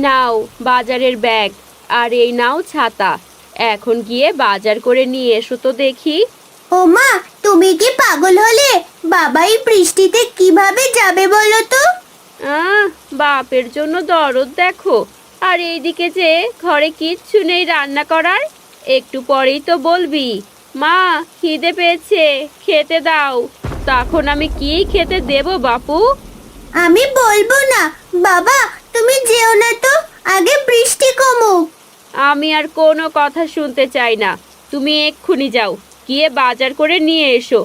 নাও বাজারের ব্যাগ, আর এই নাও ছাতা। এখন গিয়ে বাজার করে নিয়ে এসো তো দেখি। ও মা, তুমি কি পাগল হলে? বাবা এই বৃষ্টিতে কিভাবে যাবে বলো তো? বাপের জন্য দরদ দেখো। আর এইদিকে যে ঘরে কিচ্ছু নেই রান্না করার। একটু পরেই তো বলবি, মা খিদে পেয়েছে, খেতে দাও। তখন আমি কি খেতে দেব বাপু? আমি বলবো না। বাবা, তুমি যেও না তো, আগে বৃষ্টি কমুক। আমি আর কোনো কথা শুনতে চাই না। তুমি এক্ষুনি যাও, গিয়ে বাজার করে নিয়ে এসো।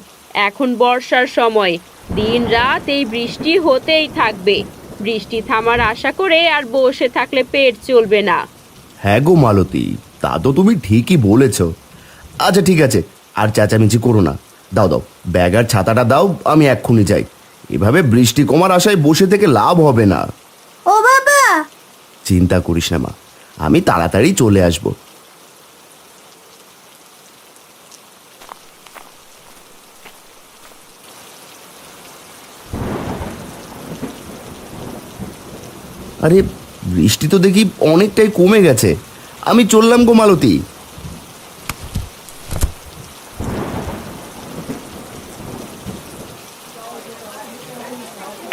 এখন বর্ষার সময়, দিন রাত এই বৃষ্টি হতেই থাকবে। বৃষ্টি থামার আশা করে আর বসে থাকলে পেট চলবে না। হ্যাঁ গো মালতী, তা তো তুমি ঠিকই বলেছ। আচ্ছা ঠিক আছে, আর চেঁচামেচি করো না। দাও দাও, ব্যাগ আর ছাতাটা দাও, আমি এক্ষুনি যাই। এভাবে বৃষ্টি কমার আশায় বসে থেকে লাভ হবে না। ও বাবা! চিন্তা করিস না মা, আমি তাড়াতাড়ি চলে আসব। আরে বৃষ্টি তো দেখি অনেকটাই কমে গেছে। আমি চললাম গো মালতী।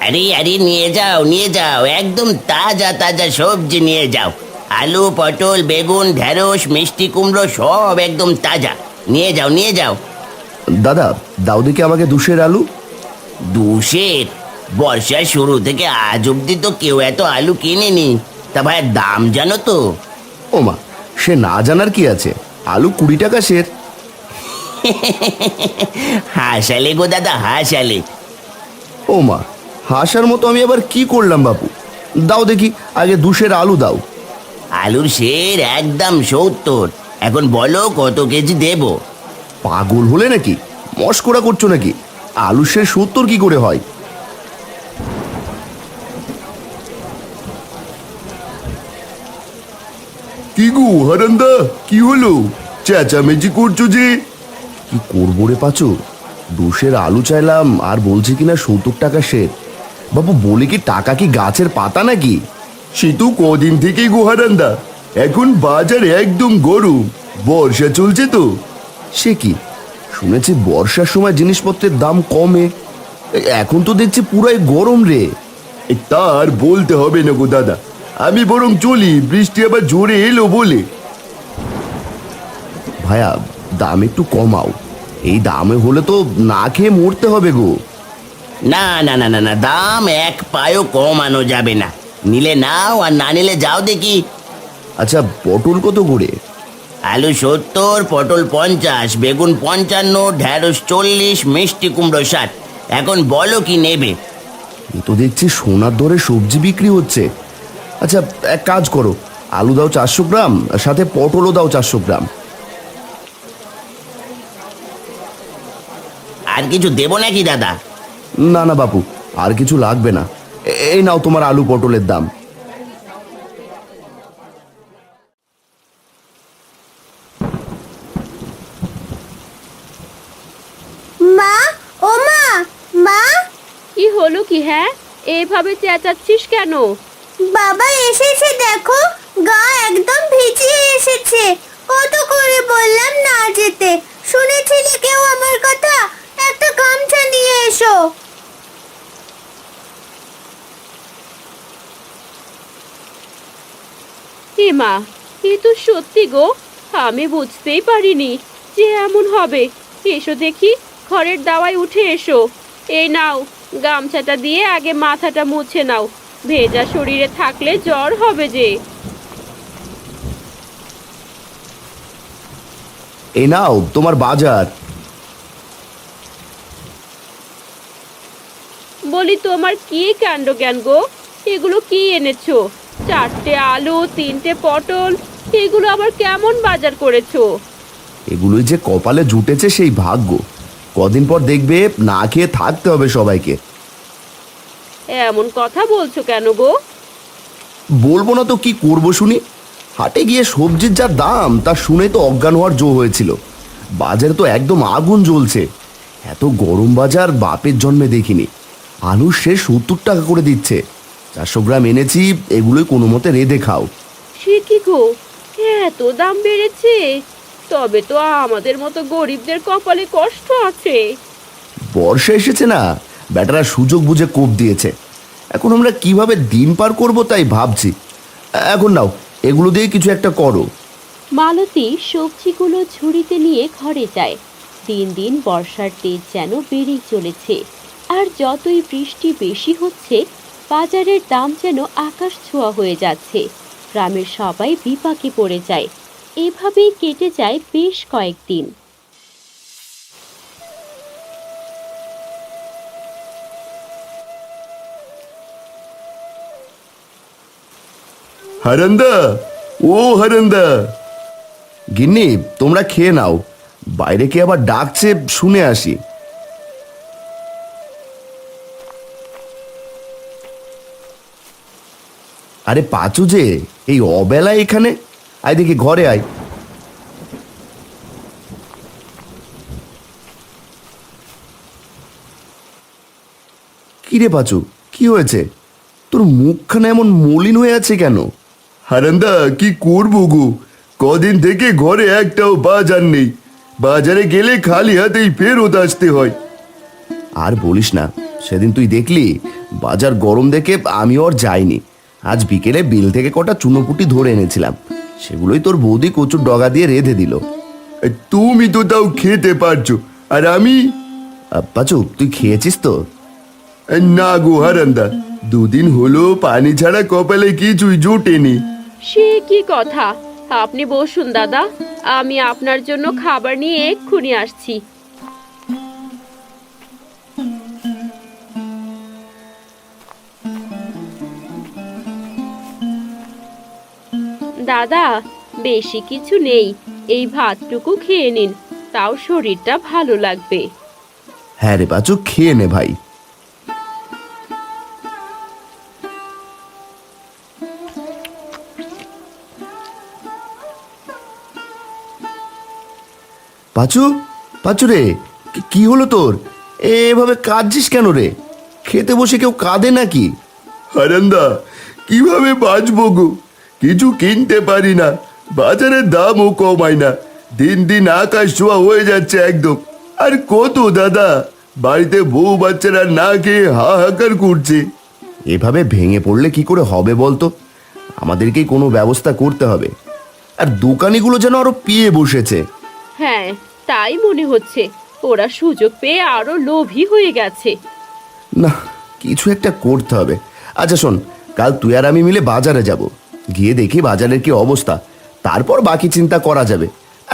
আরে আরে, নিয়ে যাও একদম তাজা তাজা সবজি নিয়ে যাও। আলু, পটল, বেগুন, ঢেঁড়স, মিষ্টি কুমড়ো সব একদম তাজা। নিয়ে যাও। দাদা দাও দেখি আমাকে 2 আলু। 2 বর্ষার শুরু থেকে আজ অব্দি তো কেউ এত আলু কিনেনি। তা ভাই, দাম জানো তো? ও মা, সে না জানার কি আছে, আলু 20 টাকা সের। হাসালে গো দাদা, হাসালে। ও মা, হাসার মতো আমি আবার কি করলাম বাপু? দাও দেখি আগে 2 আলু দাও। আলুর সের একদম 70। এখন বলো কত কেজি দেব? পাগল হলে নাকি? মস্করা করছো নাকি? আলু সে 70 কি করে হয়? কি গো হারান্দা, কি হলো? চেঁচামেচি করছো যে? কি করবো রে পাচু, 2 আলু চাইলাম আর বলছে কিনা 70 টাকা সের। বাবু বলে কি টাকা কি গাছের পাতা নাকি? সে তো কদিন থেকেই গো হারান্দা, এখন বাজার একদম গরম, বর্ষা চলছে তো। সে কি, শুনেছি বর্ষার সময় জিনিসপত্রের দাম কমে, এখন তো দেখছি পুরাই গরম রে। তার বলতে হবে না গো দাদা, আমি বরং চলি, বৃষ্টি আবার জোরে এলো বলে। ভাইয়া দাম একটু কমাও, এই দামে হলে তো না খেয়ে মরতে হবে গো। না না না না না, দাম এক পায়ও কমানো যাবে না। নিলে নাও, আর না নিলে যাও দেখি। আচ্ছা পটল কত করে? আলু 70, পটল 50, বেগুন 55, ঢেঁড়স 40, মিষ্টি কুমড়ো 60। এখন বলো কি নেবে? এ তো দেখছি সোনার দরে সবজি বিক্রি হচ্ছে। আচ্ছা এক কাজ করো, আলু দাও 400 গ্রাম, আর সাথে পটলও দাও 400 গ্রাম। আর কিছু দেবো নাকি দাদা? না না বাপু, আর কিছু লাগবে না। এই নাও তোমার আলু পটলের দাম। মা, ও মা, মা! কি হলো কি? হ্যাঁ, এইভাবে চেঁচাচ্ছিস কেন? বাবা এসেছে দেখো, গা একদম ভিজিয়ে এসেছে। কত করে বললাম না যেতে, শুনেছিলে কেউ আমার কথা? একটা গামছা নিয়ে এসো। এ মা, এ তো সত্যি গো। আমি বুঝতেই পারিনি যে এমন হবে। এসো দেখি, ঘরের দাওয়ায় উঠে এসো। এই নাও, গামছাটা দিয়ে আগে মাথাটা মুছে নাও, ভেজা শরীরে থাকলে জ্বর হবে যে। এই নাও তোমার বাজার। বলি তোমার কি কাণ্ড জ্ঞান গো? এগুলো কি এনেছো? 4টে আলু, 3টে পটল, এগুলো আবার কেমন বাজার করেছো? এগুলোই যে কপালে জুটেছে সেই ভাগ্য। কদিন পর দেখবে না খেয়ে থাকতে হবে সবাইকে। এমন কথা বলছো কেন গো? বলবো না তো কি করবো শুনি। হাটে গিয়ে সবজির যা দাম তা শুনে তো অজ্ঞান হওয়ার জো হয়েছিল। বাজারে তো একদম আগুন জ্বলছে। এত গরম বাজার বাপের জন্মে দেখিনি। আলু সে 70 টাকা করে দিচ্ছে। 400 গ্রাম এনেছি, এগুলোই কোনো মতে রেঁধে খাও। সে কি গো, এত দাম বেড়েছে? তবে তো আমাদের মতো গরিবদের কপালে কষ্ট আছে। বর্ষা এসেছে না, ব্যাটারা সুযোগ বুঝে কোপ দিয়েছে। এখন আমরা কিভাবে দিন পার করব তাই ভাবছি। এখন নাও, এগুলো দিয়ে কিছু একটা করো। মালতী সবজিগুলো ঝুড়িতে নিয়ে ঘরে যায়। দিন দিন বর্ষার তেজ যেন বেড়েই চলেছে, আর যতই বৃষ্টি বেশি হচ্ছে বাজারের দাম যেন আকাশ ছোঁয়া হয়ে যাচ্ছে। গ্রামের সবাই বিপাকে পড়ে যায়। এভাবেই কেটে যায় বেশ কয়েকদিন। হারান্দা, ও হারান্দা। গিন্নি, তোমরা খেয়ে নাও, বাইরে কে আবার ডাকছে শুনে আসি। আরে পাঁচু যে, এই অবেলায় এখানে? আয় দেখি, ঘরে আয়। কিরে পাঁচু, কি হয়েছে? তোর মুখখানা এমন মলিন হয়ে আছে কেন? হারান্দা, কি করবো গো, কদিন থেকে ঘরে একটাও বাজার নেই। বাজারে গেলে খালি হাতেই ফেরত আসতে হয়। আর বলিস না, সেদিন তুই দেখলি বাজার গরম দেখে আমি আর যাইনি। আজ বিকেলে বিল থেকে কটা চুনোপুটি ধরে এনেছিলাম, সেগুলোই তোর বৌদি কচুর ডগা দিয়ে রেঁধে দিল। তুমি তো তাও খেতে পারছো, আর আমি? পাচু, তুই খেয়েছিস তো? না গো হারান্দা, দুদিন হলো পানি ছাড়া কপালে কিছুই জোটেনি। সে কি কথা? আপনি বসুন দাদা, আমি আপনার জন্য খাবার নিয়ে এক্ষুনি আসছি। দাদা, বেশি কিছু নেই, এই ভাতটুকু খেয়ে নিন, তাও শরীরটা ভালো লাগবে। হ্যাঁ রে পাচু, খেয়ে নে ভাই। পাচু, পাচু রে, কি হলো তোর? এভাবে কাঁদছিস কেন রে? খেতে বসে কেউ কাঁদে নাকি? হারান্দা, কিভাবে বাঁচবো গো, কিছু কিনতে পারি না, বাজারের দামও কমায় না, দিন দিন আকাশ ছোঁয়া হয়ে যাচ্ছে একদম। আর কত দাদা, বাড়িতে বউ বাচ্চারা না খেয়ে হাহাকার করছে। এভাবে ভেঙে পড়লে কি করে হবে বলতো? আমাদেরকেই কোনো ব্যবস্থা করতে হবে। আর দোকানিগুলো যেন আরো পিয়ে বসেছে। হ্যাঁ, তাই মনে হচ্ছে, ওরা সুযোগ পেয়ে আরো লোভী হয়ে গেছে। না, কিছু একটা করতে হবে। আচ্ছা শোন, কাল তুই আর আমি মিলে বাজারে যাব, গিয়ে দেখি বাজারের কি অবস্থা, তারপর বাকি চিন্তা করা যাবে।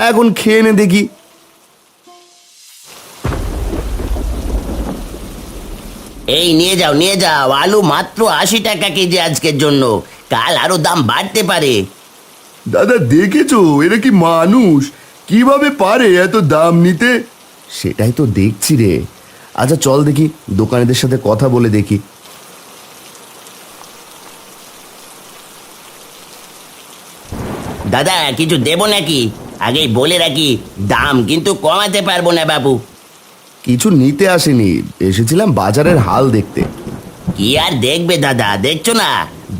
এখন খেয়ে নে দেখি। এই নিয়ে যাও নিয়ে যাও, আলু মাত্র 80 টাকা কেজি আজকের জন্য, কাল আরো দাম বাড়তে পারে। দাদা দেখেছো, এরা কি মানুষ? কিভাবে পারে এত দাম নিতে? সেটাই তো দেখছি রে। আচ্ছা চল দেখি, দোকানিদের সাথে কথা বলে দেখি। দাদা, কিছু দেবো নাকি? আগেই বলে রাখি, দাম কিন্তু কমাতে পারবো না বাবু। কিছু নিতে আসেনি, এসেছিলাম বাজারের হাল দেখতে। কি আর দেখবে দাদা, দেখছো না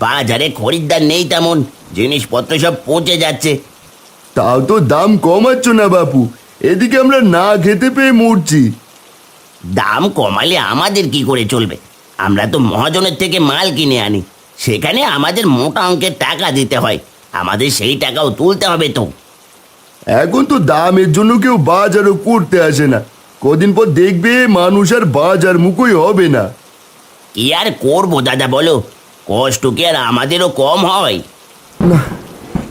বাজারে খরিদ্দার নেই তেমন, জিনিসপত্র সব পচে যাচ্ছে। তাও তো দাম কমাচ্ছ না বাপু, এদিকে আমরা না খেতে পেয়ে মরছি। দাম কমালে আমাদের কি করে চলবে? আমরা তো মহাজনের থেকে মাল কিনে আনি, সেখানে আমাদের মোটা অঙ্কের টাকা দিতে হয়, আমাদের সেই টাকাও তুলতে হবে তো। এখন তো দামের জন্য কেউ বাজারও করতে আসে না, কদিন পর দেখবে মানুষ আর বাজার মুখই হবে না। কি আর করবো দাদা বলো, কষ্ট কি আর আমাদেরও কম হয়? না,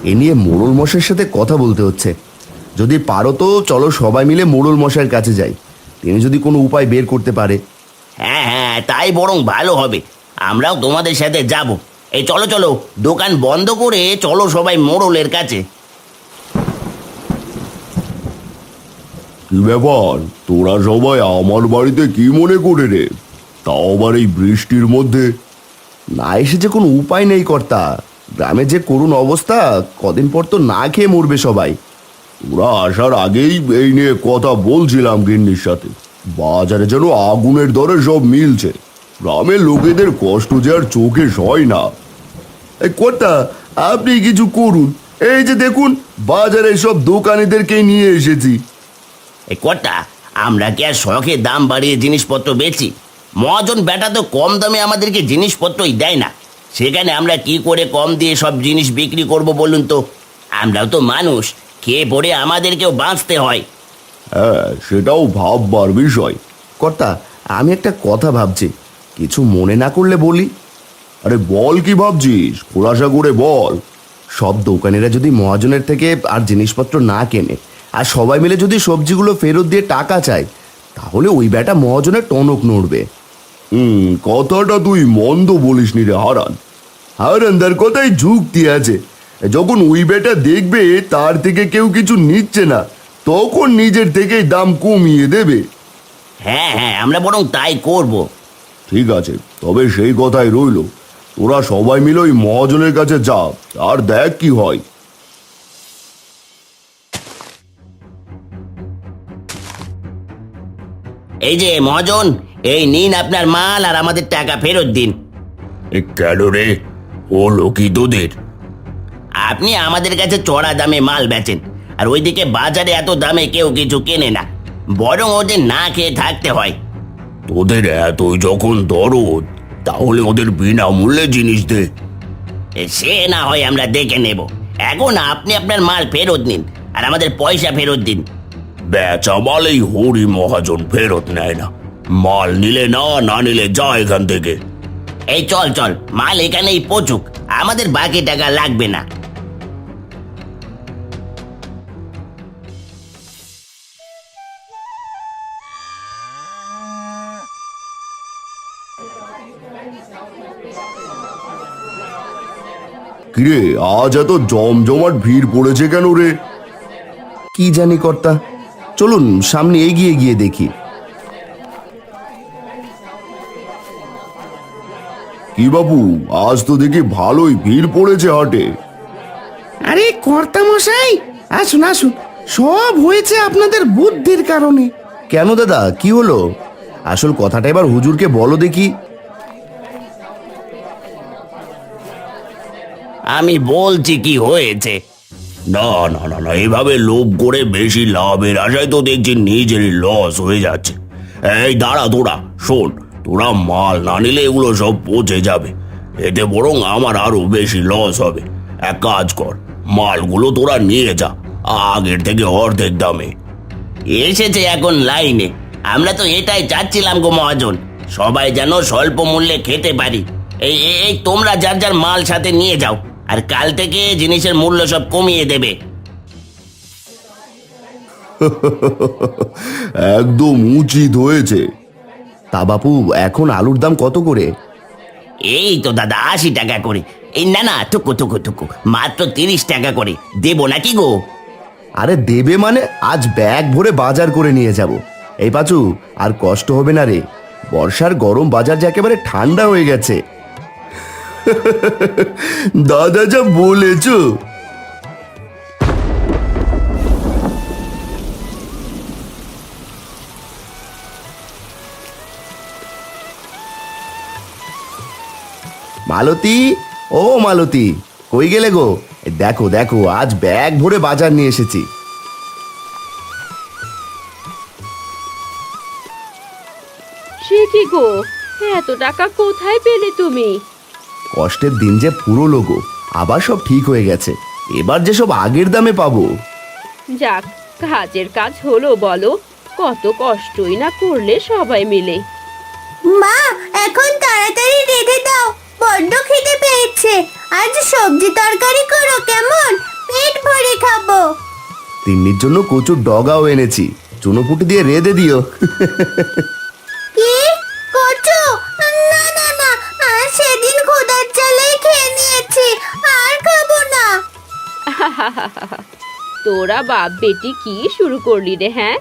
এ নিয়ে মোড়ল মশাইয়ের সাথে কথা বলতে হচ্ছে। যদি পারো তো চলো সবাই মিলে মোড়ল মশাইয়ের কাছে যাই, তিনি যদি কোনো উপায় বের করতে পারে। হ্যাঁ হ্যাঁ, তাই বরং ভালো হবে, আমরাও তোমাদের সাথে যাব। এই চলো চলো, দোকান বন্ধ করে চলো সবাই মোড়লের কাছে। কি ব্যাপার, তোরা সবাই আমার বাড়িতে কি মনে করে রে? তাও আবার এই বৃষ্টির মধ্যে? না এসে যে কোনো উপায় নেই কর্তা, গ্রামে যে করুণ অবস্থা, কদিন পর তো না খেয়ে মরবে সবাই। ওরা আসার আগেই এই নিয়ে কথা বলছিলাম গিন্নির সাথে, বাজারে যেন আগুনের দরে সব মিলছে, গ্রামের লোকেদের কষ্ট যে আর চোখে সয় না। এই কর্তা, আপনি কিছু করুন। এই যে দেখুন, বাজারে সব দোকানিদেরকে নিয়ে এসেছি। এই কটা আমরা কি আর শখে দাম বাড়িয়ে জিনিসপত্র বেচি? মহাজন বেটা তো কম দামে আমাদেরকে জিনিসপত্রই দেয় না, সেখানে আমরা কি করে কম দিয়ে সব জিনিস বিক্রি করব বলুন তো? আমরাও তো মানুষ, খেয়ে পড়ে আমাদেরকেও বাঁচতে হয়। হ্যাঁ, সেটাও ভাববার বিষয়। কর্তা, আমি একটা কথা ভাবছি, কিছু মনে না করলে বলি। আরে বল, কি ভাবছিস? খোলাসা করে বল। সব দোকানিরা যদি মহাজনের থেকে আর জিনিসপত্র না কেনে, আর সবাই মিলে যদি সবজিগুলো ফেরত দিয়ে টাকা চায়, তাহলে ওই বেটা মহাজনের টনক নড়বে। কথাটা তুই মন্দ বলিসনি রে হারান। হারানদার কথাই যুক্তি আছে। যখন ওই বেটা দেখবে তার থেকে কেউ কিছু নিচ্ছে না, তখন নিজের থেকেই দাম কমিয়ে দেবে। হ্যাঁ হ্যাঁ, আমরা বরং তাই করব। ঠিক আছে, তবে সেই কথাই রইল। তোরা সবাই মিলে ওই মহাজনের কাছে যা, আর দেখ কি হয়। এই যে মহাজন, এই নিন আপনার মাল আর আমাদের টাকা ফেরত দিন। কেন রে, হলো কি তোদের? আপনি আমাদের কাছে চড়া দামে মাল বেচেন, আর ওইদিকে বাজারে এত দামে কেউ কিছু কেনে না, বরং ওদের না খেয়ে থাকতে হয়। তোদের এতই যখন দরদ, তাহলে ওদের বিনামূল্যে জিনিস দে। সে না হয় আমরা দেখে নেব, এখন আপনি আপনার মাল ফেরত নিন আর আমাদের পয়সা ফেরত দিন। বেচা মাল এই হরি মহাজন ফেরত নেয় না। মাল নিলে না, না নিলে যা এখান থেকে। এই চল চল, মাল এখানেই পচুক, আমাদের বাকি টাকা লাগবে না। কিরে, আজ এত জমজমাট ভিড় পড়েছে কেন রে? কি জানি কর্তা, চলুন সামনে এগিয়ে গিয়ে দেখি। কি বাবু, আজ তো দেখি ভালোই ভিড় পড়েছে হাটে। আরে কর্তা মশাই, আসুন আসুন, সব হয়েছে আপনাদের বুদ্ধির কারণে। কেন দাদা, কি হলো? আসল কথাটা এবার হুজুরকে বলো দেখি। আমি বলছি কি হয়েছে। না না না না, এভাবে লোভ করে বেশি লাভের আশায় তো দেখছি নিজেরই লস হয়ে যাচ্ছে। এই দাঁড়া, তোরা শোন, তোরা মাল না নিলে এগুলো সব পচে যাবে, এতে বরং আমার আরো বেশি লস হবে। এক কাজ কর, মালগুলো তোরা নিয়ে যা, আগের থেকে অর্ধেক দামে। এসেছে এখন লাইনে, আমরা তো এটাই চাচ্ছিলাম গো মহাজন, সবাই যেন স্বল্প মূল্যে খেতে পারি। এই এই তোমরা যার যার মাল সাথে নিয়ে যাও, আর কাল থেকে জিনিসের মূল্য সব কমিয়ে দেবে। একদম উচিত হয়েছে। তা বাপু, এখন আলুর দাম কত করে? এই তো দাদা 80 টাকা করে। এই না না, টুকু টুকু টুকু, মাত্র 30 টাকা করে দেবো নাকি গো? আরে দেবে মানে? আজ ব্যাগ ভরে বাজার করে নিয়ে যাব। এই পাচু, আর কষ্ট হবে না রে, বর্ষার গরম বাজার যে একেবারে ঠান্ডা হয়ে গেছে। দাদা যা বলেছ। মালতী, ও মালতী, কই গেলে গো? দেখো দেখো, আজ ব্যাগ ভরে বাজার নিয়ে এসেছি। সে কি গো, এত টাকা কোথায় পেলে তুমি? কষ্টের দিন যে পুরো গো, আবার সব ঠিক হয়ে গেছে। এবার যে সব আগের দামে পাবো। যাক, কাজের কাজ হলো বলো, কত কষ্টই না করলে সবাই মিলে। মা, এখন তাড়াতাড়ি রেঁধে দাও, বড্ড খিদে পেয়েছে। আজ সবজি তরকারি করো কেমন, পেট ভরে খাবো। তিন্নির জন্য কচুর ডগাও এনেছি, চুনোপুটি দিয়ে রেঁধে দিও। কি কচু? না না না, সেদিন খোদার চালেই খেয়ে নিয়েছি, আর খাবো না। তোরা বাপ বেটি কি শুরু করলি রে, হ্যাঁ?